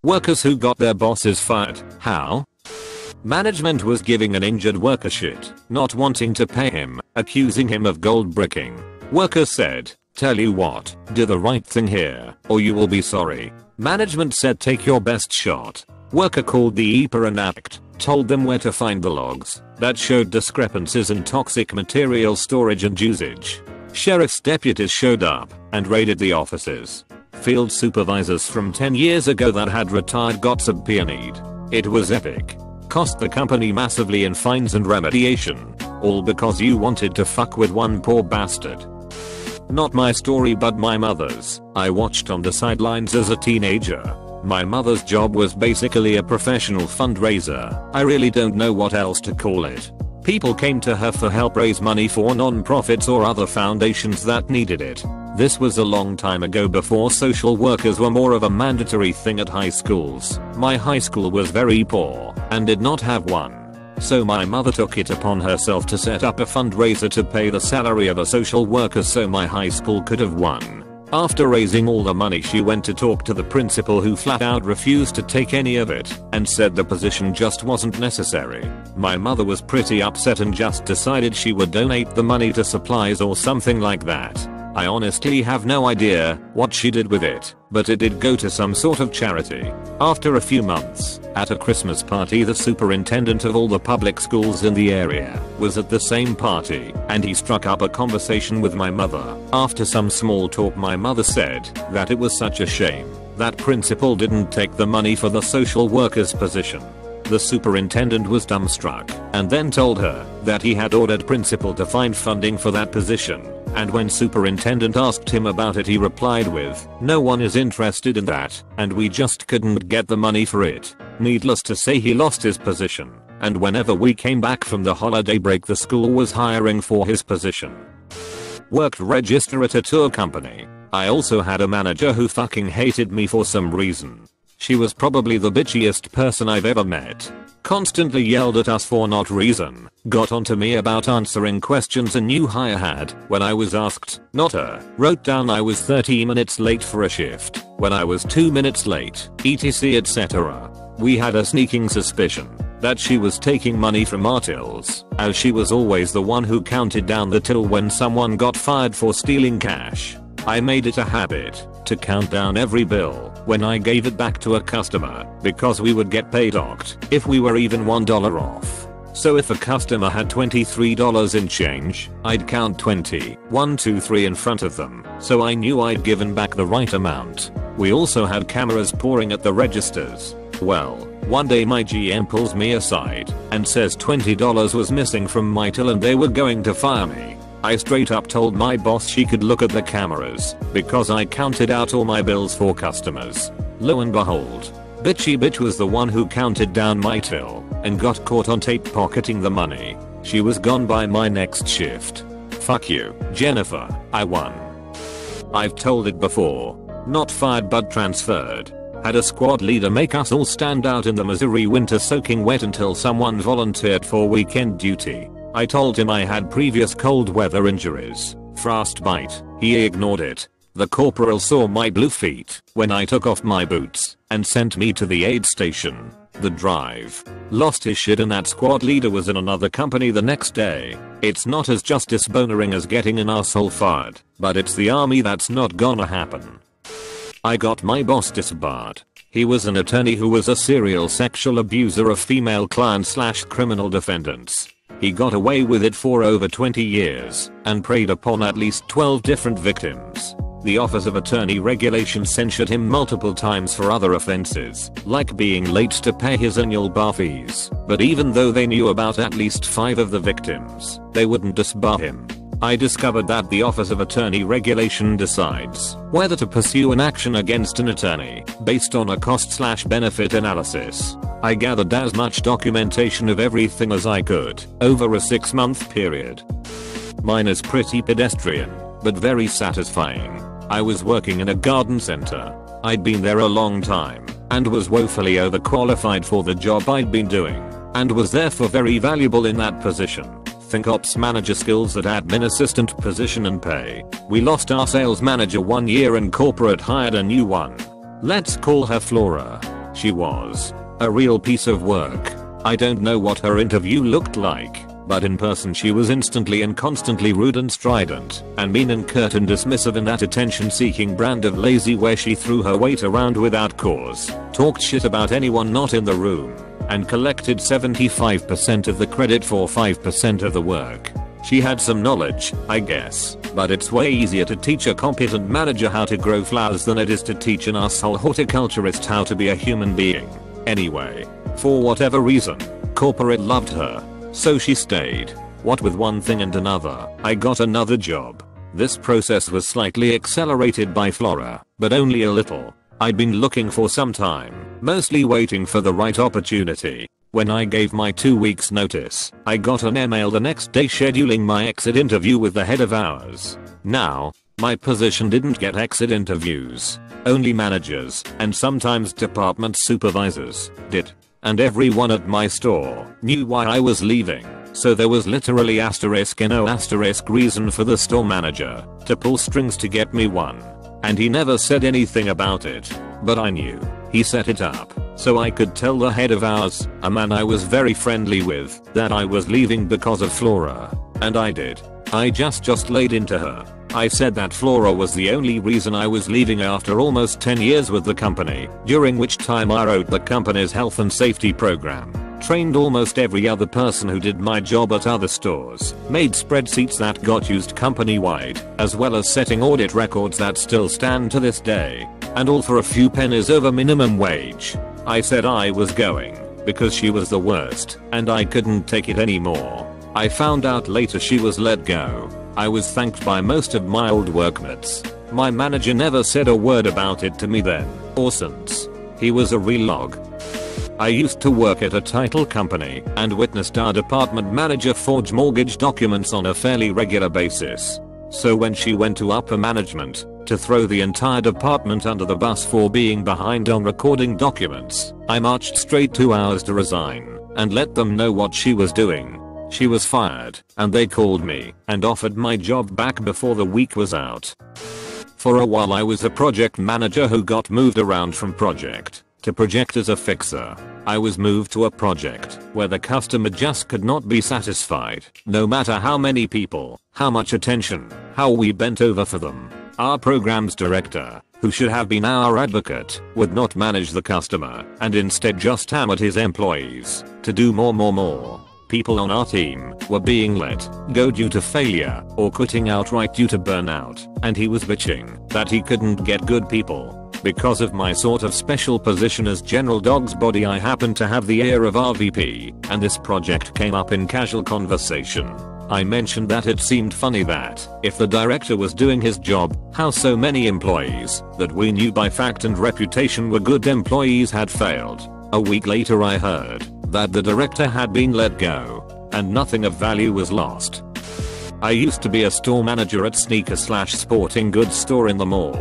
Workers who got their bosses fired. How? Management was giving an injured worker shit, not wanting to pay him, accusing him of gold bricking. Workers said, "Tell you what, do the right thing here, or you will be sorry." Management said, "Take your best shot." Worker called the EPA and APT, told them where to find the logs that showed discrepancies in toxic material storage and usage. Sheriff's deputies showed up and raided the offices. Field supervisors from 10 years ago that had retired got subpoenaed. It was epic. Cost the company massively in fines and remediation. All because you wanted to fuck with one poor bastard. Not my story but my mother's. I watched on the sidelines as a teenager. My mother's job was basically a professional fundraiser. I really don't know what else to call it. People came to her for help raise money for non-profits or other foundations that needed it. This was a long time ago before social workers were more of a mandatory thing at high schools. My high school was very poor and did not have one. So my mother took it upon herself to set up a fundraiser to pay the salary of a social worker so my high school could have one. After raising all the money, she went to talk to the principal, who flat out refused to take any of it and said the position just wasn't necessary. My mother was pretty upset and just decided she would donate the money to supplies or something like that. I honestly have no idea what she did with it, but it did go to some sort of charity. After a few months, at a Christmas party, the superintendent of all the public schools in the area was at the same party, and he struck up a conversation with my mother. After some small talk, my mother said that it was such a shame that principal didn't take the money for the social worker's position. The superintendent was dumbstruck and then told her that he had ordered principal to find funding for that position. And when superintendent asked him about it, he replied with, "No one is interested in that, and we just couldn't get the money for it." Needless to say, he lost his position, and whenever we came back from the holiday break, the school was hiring for his position. Worked register at a tour company. I also had a manager who fucking hated me for some reason. She was probably the bitchiest person I've ever met. Constantly yelled at us for not reason. Got onto me about answering questions a new hire had when I was asked. Not her. Wrote down I was 30 minutes late for a shift when I was 2 minutes late, etc, etc. We had a sneaking suspicion that she was taking money from our tills, as she was always the one who counted down the till when someone got fired for stealing cash. I made it a habit to count down every bill when I gave it back to a customer, because we would get paid docked if we were even $1 off. So if a customer had $23 in change, I'd count 20, 1, 2, 3 in front of them, so I knew I'd given back the right amount. We also had cameras pouring at the registers. Well, one day my GM pulls me aside and says $20 was missing from my till and they were going to fire me. I straight up told my boss she could look at the cameras because I counted out all my bills for customers. Lo and behold, bitchy bitch was the one who counted down my till and got caught on tape pocketing the money. She was gone by my next shift. Fuck you, Jennifer, I won. I've told it before. Not fired but transferred. Had a squad leader make us all stand out in the Missouri winter soaking wet until someone volunteered for weekend duty. I told him I had previous cold weather injuries, frostbite. He ignored it. The corporal saw my blue feet when I took off my boots and sent me to the aid station. The drive. Lost his shit and that squad leader was in another company the next day. It's not as justice bonering as getting an asshole fired, but it's the army that's not gonna happen. I got my boss disbarred. He was an attorney who was a serial sexual abuser of female client/criminal defendants. He got away with it for over 20 years and preyed upon at least 12 different victims. The Office of Attorney Regulation censured him multiple times for other offenses, like being late to pay his annual bar fees, but even though they knew about at least 5 of the victims, they wouldn't disbar him. I discovered that the Office of Attorney Regulation decides whether to pursue an action against an attorney based on a cost/benefit analysis. I gathered as much documentation of everything as I could over a 6-month period. Mine is pretty pedestrian, but very satisfying. I was working in a garden center. I'd been there a long time and was woefully overqualified for the job I'd been doing, and was therefore very valuable in that position. Think ops manager skills at admin assistant position and pay. We lost our sales manager 1 year and corporate hired a new one. Let's call her Flora. She was a real piece of work. I don't know what her interview looked like, but in person she was instantly and constantly rude and strident, and mean and curt and dismissive in that attention-seeking brand of lazy where she threw her weight around without cause, talked shit about anyone not in the room, and collected 75% of the credit for 5% of the work. She had some knowledge, I guess, but it's way easier to teach a competent manager how to grow flowers than it is to teach an asshole horticulturist how to be a human being. Anyway, for whatever reason, corporate loved her, so she stayed. What with one thing and another, I got another job. This process was slightly accelerated by Flora, but only a little. I'd been looking for some time, mostly waiting for the right opportunity. When I gave my 2 weeks notice, I got an email the next day scheduling my exit interview with the head of ours. Now, my position didn't get exit interviews. Only managers, and sometimes department supervisors, did. And everyone at my store knew why I was leaving, so there was literally no reason for the store manager to pull strings to get me one. And he never said anything about it, but I knew. He set it up so I could tell the head of ours, a man I was very friendly with, that I was leaving because of Flora. And I did. I just laid into her. I said that Flora was the only reason I was leaving after almost 10 years with the company, during which time I wrote the company's health and safety program, trained almost every other person who did my job at other stores, made spreadsheets that got used company-wide, as well as setting audit records that still stand to this day, and all for a few pennies over minimum wage. I said I was going, because she was the worst, and I couldn't take it anymore. I found out later she was let go. I was thanked by most of my old workmates. My manager never said a word about it to me then, or since. He was a real log. I used to work at a title company and witnessed our department manager forge mortgage documents on a fairly regular basis. So when she went to upper management to throw the entire department under the bus for being behind on recording documents, I marched straight to ours to resign and let them know what she was doing. She was fired, and they called me and offered my job back before the week was out. For a while I was a project manager who got moved around from project to project as a fixer. I was moved to a project where the customer just could not be satisfied, no matter how many people, how much attention, how we bent over for them. Our programs director, who should have been our advocate, would not manage the customer and instead just hammered his employees to do more. People on our team were being let go due to failure or quitting outright due to burnout, and he was bitching that he couldn't get good people. Because of my sort of special position as general dog's body, I happened to have the ear of RVP, and this project came up in casual conversation. I mentioned that it seemed funny that, if the director was doing his job, how so many employees that we knew by fact and reputation were good employees had failed. A week later I heard that the director had been let go, and nothing of value was lost. I used to be a store manager at sneaker/sporting goods store in the mall.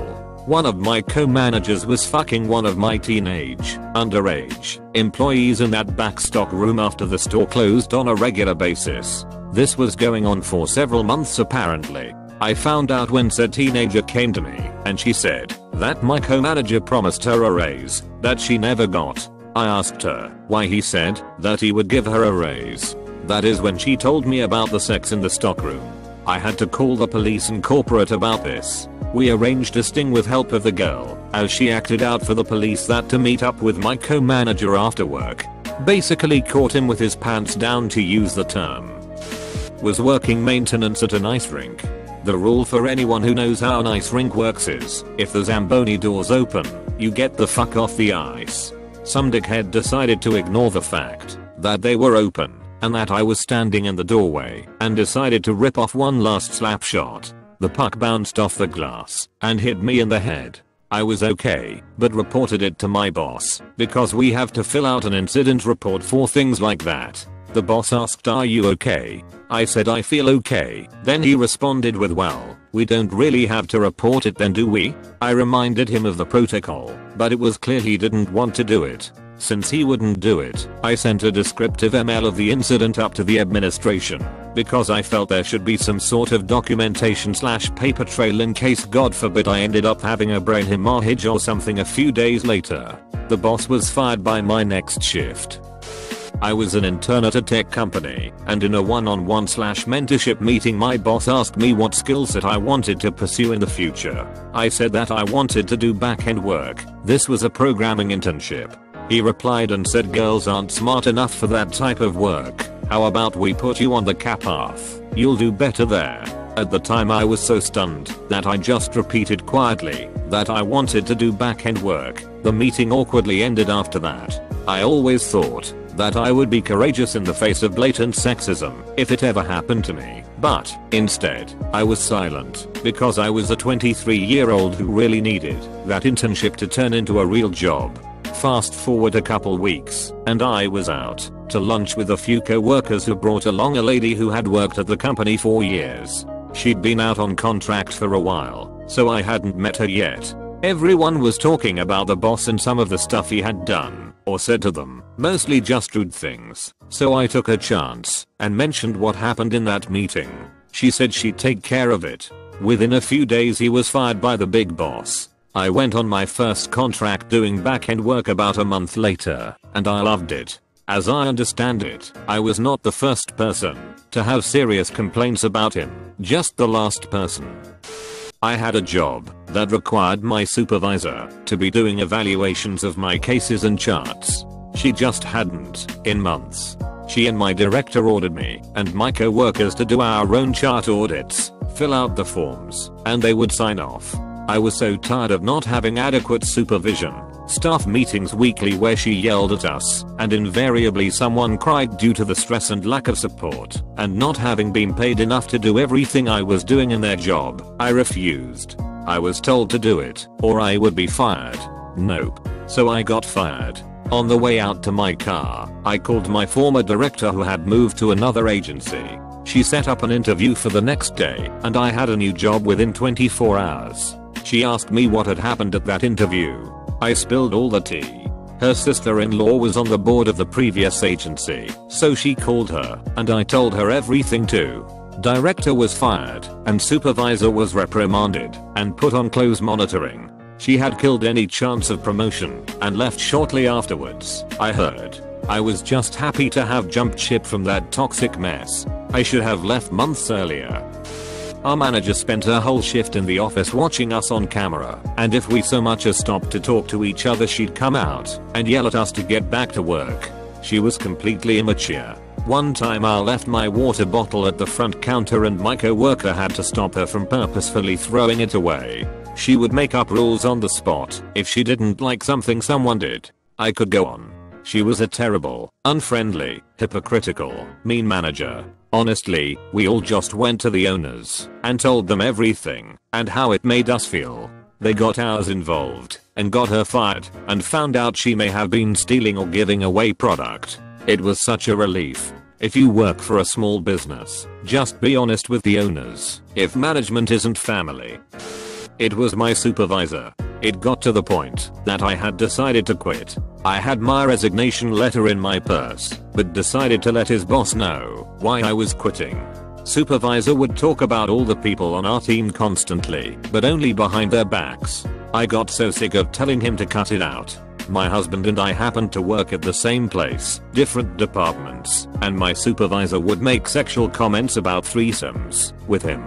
One of my co-managers was fucking one of my underage employees in that back stock room after the store closed on a regular basis. This was going on for several months apparently. I found out when said teenager came to me and she said that my co-manager promised her a raise that she never got. I asked her why he said that he would give her a raise. That is when she told me about the sex in the stockroom. I had to call the police and corporate about this. We arranged a sting with help of the girl, as she acted out for the police that to meet up with my co-manager after work. Basically caught him with his pants down, to use the term. Was working maintenance at an ice rink. The rule for anyone who knows how an ice rink works is, if the Zamboni doors open, you get the fuck off the ice. Some dickhead decided to ignore the fact that they were open, and that I was standing in the doorway, and decided to rip off one last slap shot. The puck bounced off the glass and hit me in the head. I was okay, but reported it to my boss, because we have to fill out an incident report for things like that. The boss asked, "Are you okay?" I said I feel okay. Then he responded with, "Well, we don't really have to report it then, do we?" I reminded him of the protocol, but it was clear he didn't want to do it. Since he wouldn't do it, I sent a descriptive email of the incident up to the administration, because I felt there should be some sort of documentation / paper trail in case God forbid I ended up having a brain hemorrhage or something a few days later. The boss was fired by my next shift. I was an intern at a tech company, and in a one-on-one / mentorship meeting my boss asked me what skill set I wanted to pursue in the future. I said that I wanted to do back-end work. This was a programming internship. He replied and said girls aren't smart enough for that type of work. How about we put you on the CAP path? You'll do better there. At the time I was so stunned that I just repeated quietly that I wanted to do back-end work. The meeting awkwardly ended after that. I always thought that I would be courageous in the face of blatant sexism if it ever happened to me, but instead, I was silent because I was a 23-year-old who really needed that internship to turn into a real job. Fast forward a couple weeks, and I was out to lunch with a few co-workers who brought along a lady who had worked at the company for years. She'd been out on contract for a while, so I hadn't met her yet. Everyone was talking about the boss and some of the stuff he had done or said to them, mostly just rude things. So I took a chance and mentioned what happened in that meeting. She said she'd take care of it. Within a few days he was fired by the big boss. I went on my first contract doing back-end work about a month later, and I loved it. As I understand it, I was not the first person to have serious complaints about him, just the last person. I had a job that required my supervisor to be doing evaluations of my cases and charts. She just hadn't in months. She and my director ordered me and my co-workers to do our own chart audits, fill out the forms, and they would sign off. I was so tired of not having adequate supervision. Staff meetings weekly where she yelled at us, and invariably someone cried due to the stress and lack of support, and not having been paid enough to do everything I was doing in their job. I refused. I was told to do it, or I would be fired. Nope. So I got fired. On the way out to my car, I called my former director who had moved to another agency. She set up an interview for the next day, and I had a new job within 24 hours. She asked me what had happened at that interview. I spilled all the tea. Her sister-in-law was on the board of the previous agency, so she called her, and I told her everything too. Director was fired, and supervisor was reprimanded and put on close monitoring. She had killed any chance of promotion and left shortly afterwards, I heard. I was just happy to have jumped ship from that toxic mess. I should have left months earlier. Our manager spent her whole shift in the office watching us on camera, and if we so much as stopped to talk to each other she'd come out and yell at us to get back to work. She was completely immature. One time I left my water bottle at the front counter and my co-worker had to stop her from purposefully throwing it away. She would make up rules on the spot if she didn't like something someone did. I could go on. She was a terrible, unfriendly, hypocritical, mean manager. Honestly, we all just went to the owners and told them everything and how it made us feel. They got ours involved and got her fired and found out she may have been stealing or giving away product. It was such a relief. If you work for a small business, just be honest with the owners. If management isn't family. It was my supervisor. It got to the point that I had decided to quit. I had my resignation letter in my purse, but decided to let his boss know why I was quitting. Supervisor would talk about all the people on our team constantly, but only behind their backs. I got so sick of telling him to cut it out. My husband and I happened to work at the same place, different departments, and my supervisor would make sexual comments about threesomes with him,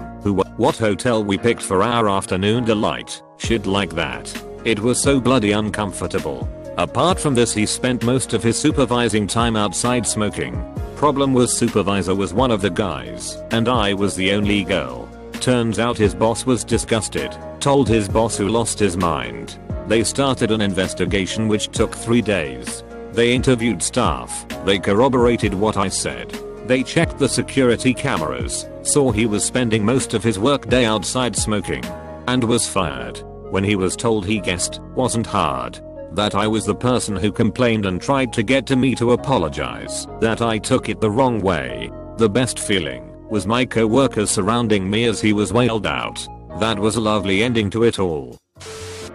what hotel we picked for our afternoon delight, shit like that. It was so bloody uncomfortable. Apart from this, he spent most of his supervising time outside smoking. Problem was supervisor was one of the guys, and I was the only girl. Turns out his boss was disgusted, told his boss who lost his mind. They started an investigation which took 3 days. They interviewed staff, they corroborated what I said. They checked the security cameras, saw he was spending most of his workday outside smoking, and was fired. When he was told, he guessed, wasn't hard. That I was the person who complained and tried to get to me to apologize, that I took it the wrong way. The best feeling was my co-workers surrounding me as he was wailed out. That was a lovely ending to it all.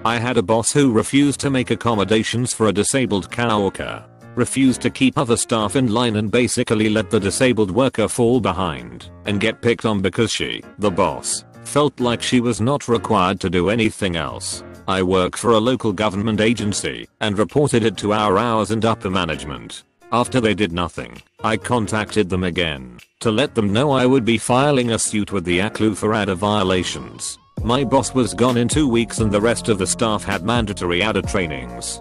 I had a boss who refused to make accommodations for a disabled coworker, refused to keep other staff in line, and basically let the disabled worker fall behind and get picked on because she, the boss, felt like she was not required to do anything else. I work for a local government agency and reported it to our hours and upper management. After they did nothing, I contacted them again to let them know I would be filing a suit with the ACLU for ADA violations. My boss was gone in 2 weeks and the rest of the staff had mandatory ADA trainings.